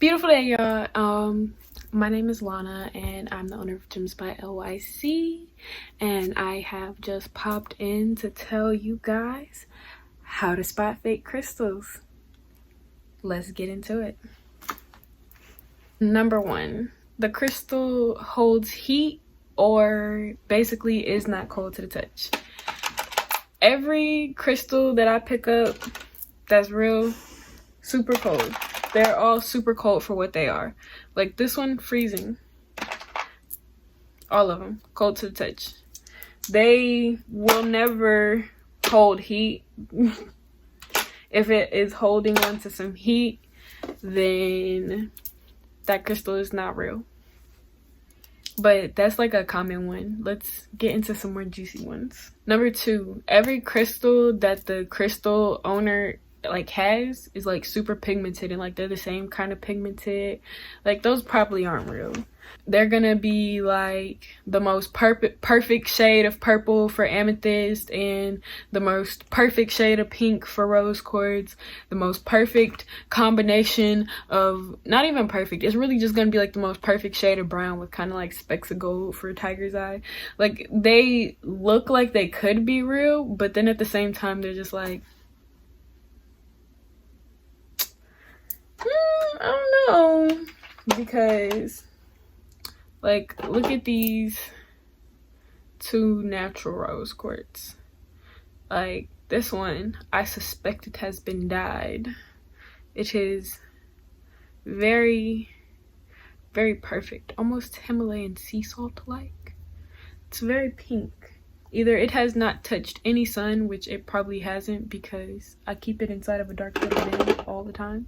Beautiful day, y'all. My name is Lana and I'm the owner of Gems by LYC, and I have just popped in to tell you guys how to spot fake crystals. Let's get into it. Number one, the crystal holds heat or basically is not cold to the touch. Every crystal that I pick up that's real, super cold. They're all super cold for what they are. Like this one, freezing. All of them, cold to the touch. They will never hold heat. If it is holding on to some heat, then that crystal is not real. But that's like a common one. Let's get into some more juicy ones. Number two, every crystal that the crystal owner has is like super pigmented, and like they're the same kind of pigmented. Like those probably aren't real. They're gonna be like the most perfect shade of purple for amethyst, and the most perfect shade of pink for rose quartz, the most perfect combination of, not even perfect, it's really just gonna be like the most perfect shade of brown with kind of like specks of gold for tiger's eye. Like they look like they could be real, but then at the same time they're just like, I don't know, because like look at these two natural rose quartz. Like this one, I suspect it has been dyed. It is very, very perfect, almost Himalayan sea salt like. It's very pink. Either it has not touched any sun, which it probably hasn't because I keep it inside of a dark little bin all the time.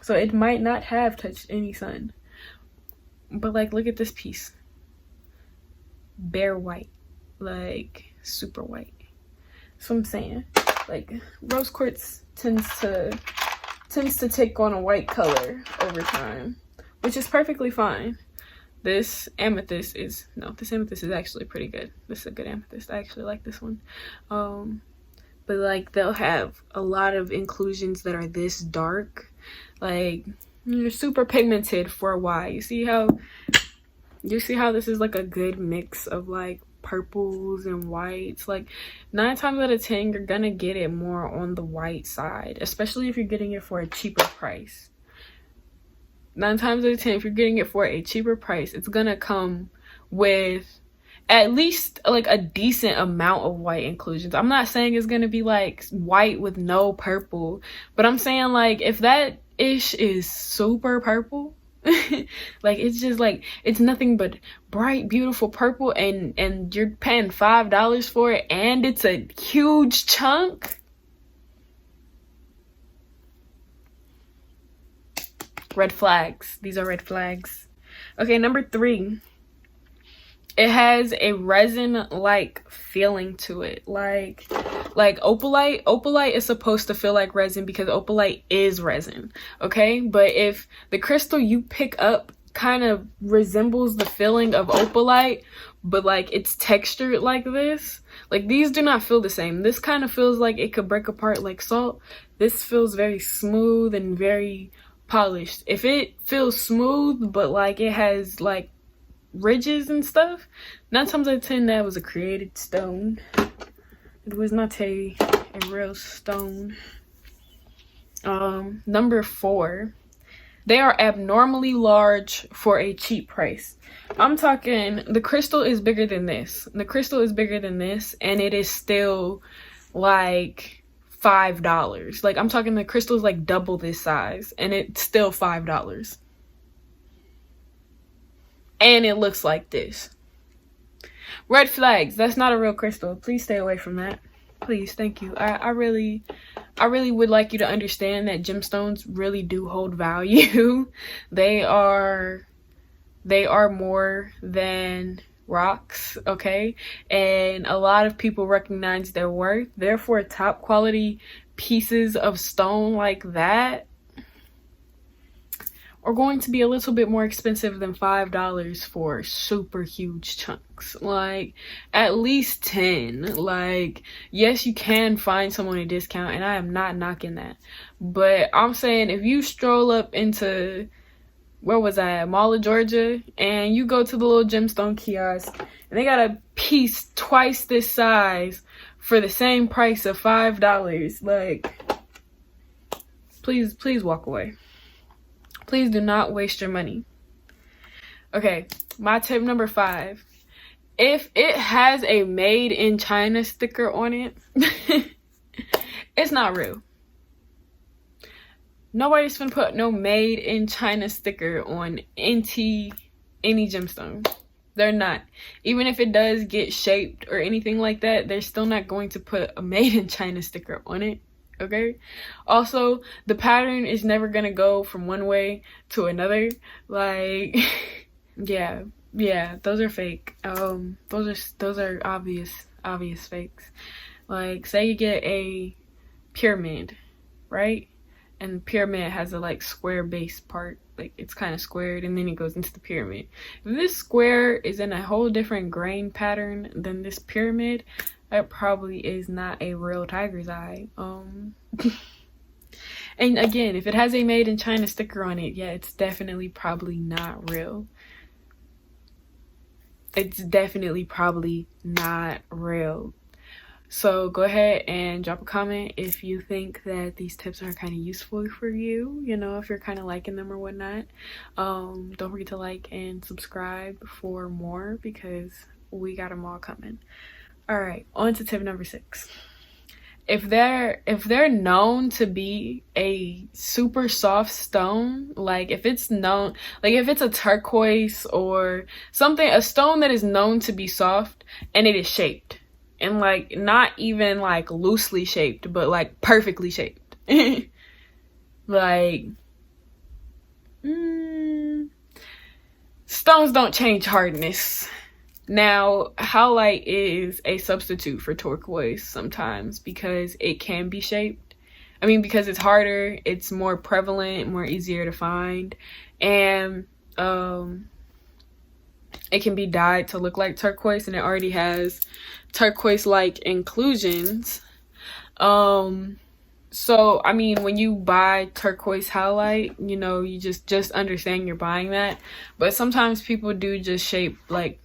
So it might not have touched any sun. But like, look at this piece. Bare white. Like, super white. That's what I'm saying. Like, rose quartz tends to take on a white color over time, which is perfectly fine. This amethyst is actually pretty good. This is a good amethyst. I actually like this one. But like they'll have a lot of inclusions that are this dark. Like they're super pigmented for why. You see how this is like a good mix of like purples and whites. Like 9 times out of 10 you're gonna get it more on the white side, especially if you're getting it for a cheaper price. 9 times out of 10, if you're getting it for a cheaper price, it's gonna come with at least like a decent amount of white inclusions. I'm not saying it's gonna be like white with no purple, but I'm saying like if that ish is super purple, like it's just like it's nothing but bright, beautiful purple, and you're paying $5 for it, and it's a huge chunk. Red flags. These are red flags. Okay, number 3. It has a resin-like feeling to it. Like opalite. Opalite is supposed to feel like resin because opalite is resin. Okay? But if the crystal you pick up kind of resembles the feeling of opalite, but like it's textured like this, like these do not feel the same. This kind of feels like it could break apart like salt. This feels very smooth and very polished. If it feels smooth but like it has like ridges and stuff, 9 times out of 10 that was a created stone. It was not a real stone. Number 4, they are abnormally large for a cheap price. I'm talking the crystal is bigger than this. The crystal is bigger than this, and it is still like $5. Like I'm talking the crystal is like double this size, and it's still $5. And it looks like this. Red flags. That's not a real crystal. Please stay away from that. Please, thank you. I really would like you to understand that gemstones really do hold value. They are more than rocks, okay? And a lot of people recognize their worth. Therefore, top quality pieces of stone like that are going to be a little bit more expensive than $5 for super huge chunks. Like, at least 10. Like, yes, you can find someone a discount, and I am not knocking that. But I'm saying, if you stroll up into, where was I at? Mall of Georgia, and you go to the little gemstone kiosk, and they got a piece twice this size for the same price of $5. Like, please walk away. Please do not waste your money. Okay, my tip number 5. If it has a made in China sticker on it, it's not real. Nobody's gonna put no made in China sticker on any gemstone. They're not. Even if it does get shaped or anything like that, they're still not going to put a made in China sticker on it. Okay, also the pattern is never gonna go from one way to another. Like, yeah, those are fake. Those are obvious fakes. Like, say you get a pyramid, right? And the pyramid has a like square base part, like it's kind of squared, and then it goes into the pyramid. If this square is in a whole different grain pattern than this pyramid, that probably is not a real tiger's eye. And again, if it has a made in China sticker on it, yeah, it's definitely probably not real. It's definitely probably not real. So go ahead and drop a comment if you think that these tips are kind of useful for you, you know, if you're kind of liking them or whatnot. Don't forget to like and subscribe for more, because we got them all coming. All right, on to tip number 6. If they're known to be a super soft stone, like if it's known, like if it's a turquoise or something, a stone that is known to be soft and it is shaped, and like not even like loosely shaped, but like perfectly shaped. Like, stones don't change hardness. Now, howlite is a substitute for turquoise sometimes because it can be shaped. I mean, because it's harder, it's more prevalent, more easier to find, and it can be dyed to look like turquoise, and it already has turquoise-like inclusions. So I mean, when you buy turquoise howlite, you know, you just understand you're buying that. But sometimes people do just shape like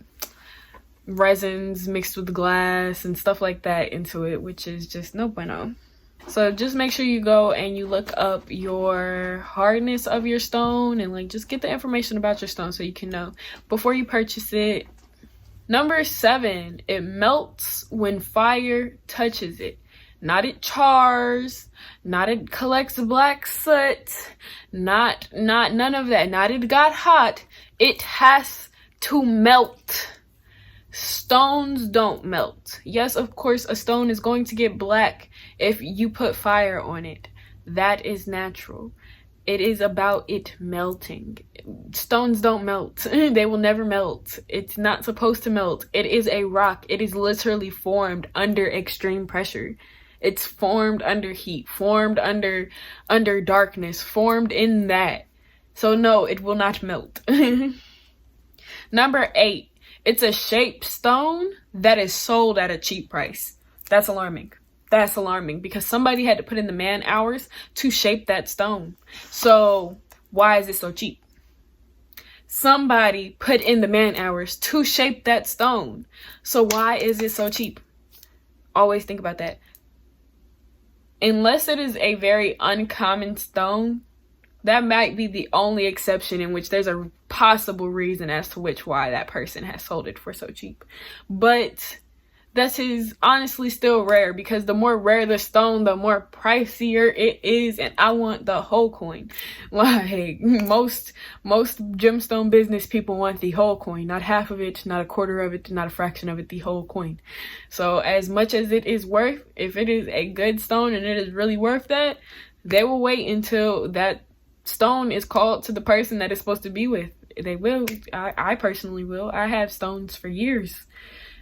resins mixed with glass and stuff like that into it, which is just no bueno. So just make sure you go and you look up your hardness of your stone, and like just get the information about your stone so you can know before you purchase it. Number 7, it melts when fire touches it. Not it chars, not it collects black soot, not none of that. Not it got hot. It has to melt. Stones don't melt. Yes, of course, a stone is going to get black if you put fire on it. That is natural. It is about it melting. Stones don't melt. They will never melt. It's not supposed to melt. It is a rock. It is literally formed under extreme pressure. It's formed under heat, formed under darkness, formed in that. So no, it will not melt. Number 8. It's a shaped stone that is sold at a cheap price. That's alarming. That's alarming because somebody had to put in the man hours to shape that stone. So why is it so cheap? Somebody put in the man hours to shape that stone. So why is it so cheap? Always think about that. Unless it is a very uncommon stone, that might be the only exception in which there's a possible reason as to why that person has sold it for so cheap. But that is honestly still rare, because the more rare the stone, the more pricier it is, and I want the whole coin. Like most gemstone business people want the whole coin, not half of it, not a quarter of it, not a fraction of it, the whole coin. So as much as it is worth, if it is a good stone and it is really worth that, they will wait until that stone is called to the person that it's supposed to be with. They will. I personally will. I have stones for years,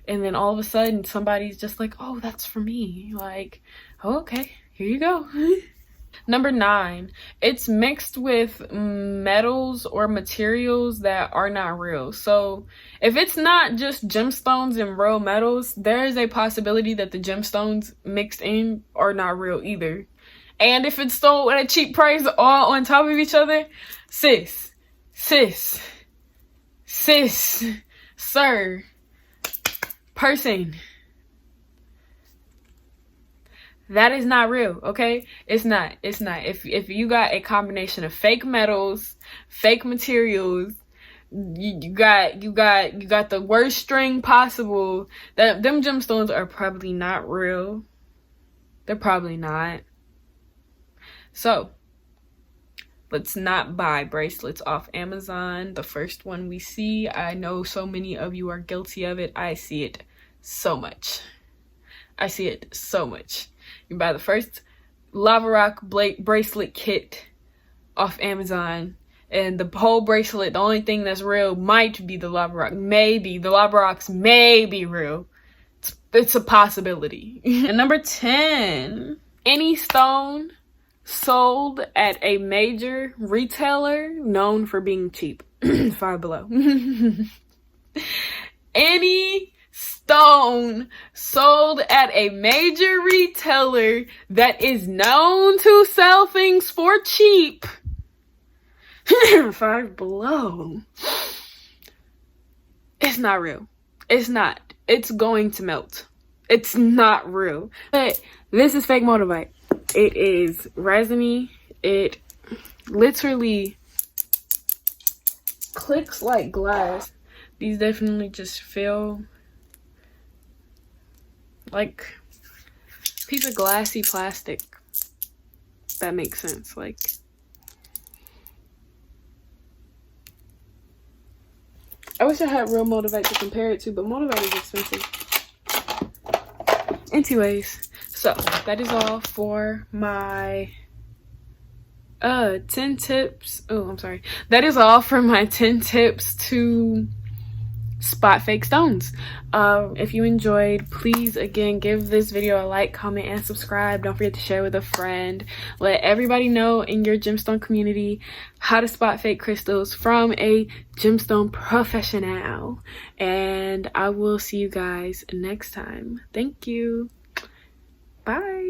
and then all of a sudden somebody's just like, oh, that's for me. Like, oh, okay, here you go. Number 9, it's mixed with metals or materials that are not real. So if it's not just gemstones and real metals, there is a possibility that the gemstones mixed in are not real either. And if it's sold at a cheap price all on top of each other, sis, sir, person, that is not real, okay? It's not. If you got a combination of fake metals, fake materials, you got the worst string possible, that them gemstones are probably not real. They're probably not. So, let's not buy bracelets off Amazon. The first one we see, I know so many of you are guilty of it. I see it so much. You buy the first lava rock bracelet kit off Amazon, and the whole bracelet, the only thing that's real might be the lava rock. Maybe the lava rocks may be real. It's a possibility. And number 10, any stone sold at a major retailer known for being cheap. Five Below. Any stone sold at a major retailer that is known to sell things for cheap. Five Below. It's not real. It's not. It's going to melt. It's not real. But this is fake moldavite. It is resiny. It literally clicks like glass. These definitely just feel like a piece of glassy plastic. That makes sense. Like, I wish I had real moldavite to compare it to, but moldavite is expensive. Anyways, so that is all for my 10 tips. Oh, I'm sorry. That is all for my 10 tips to spot fake stones. If you enjoyed, please again give this video a like, comment, and subscribe. Don't forget to share with a friend. Let everybody know in your gemstone community how to spot fake crystals from a gemstone professional. And I will see you guys next time. Thank you. Bye.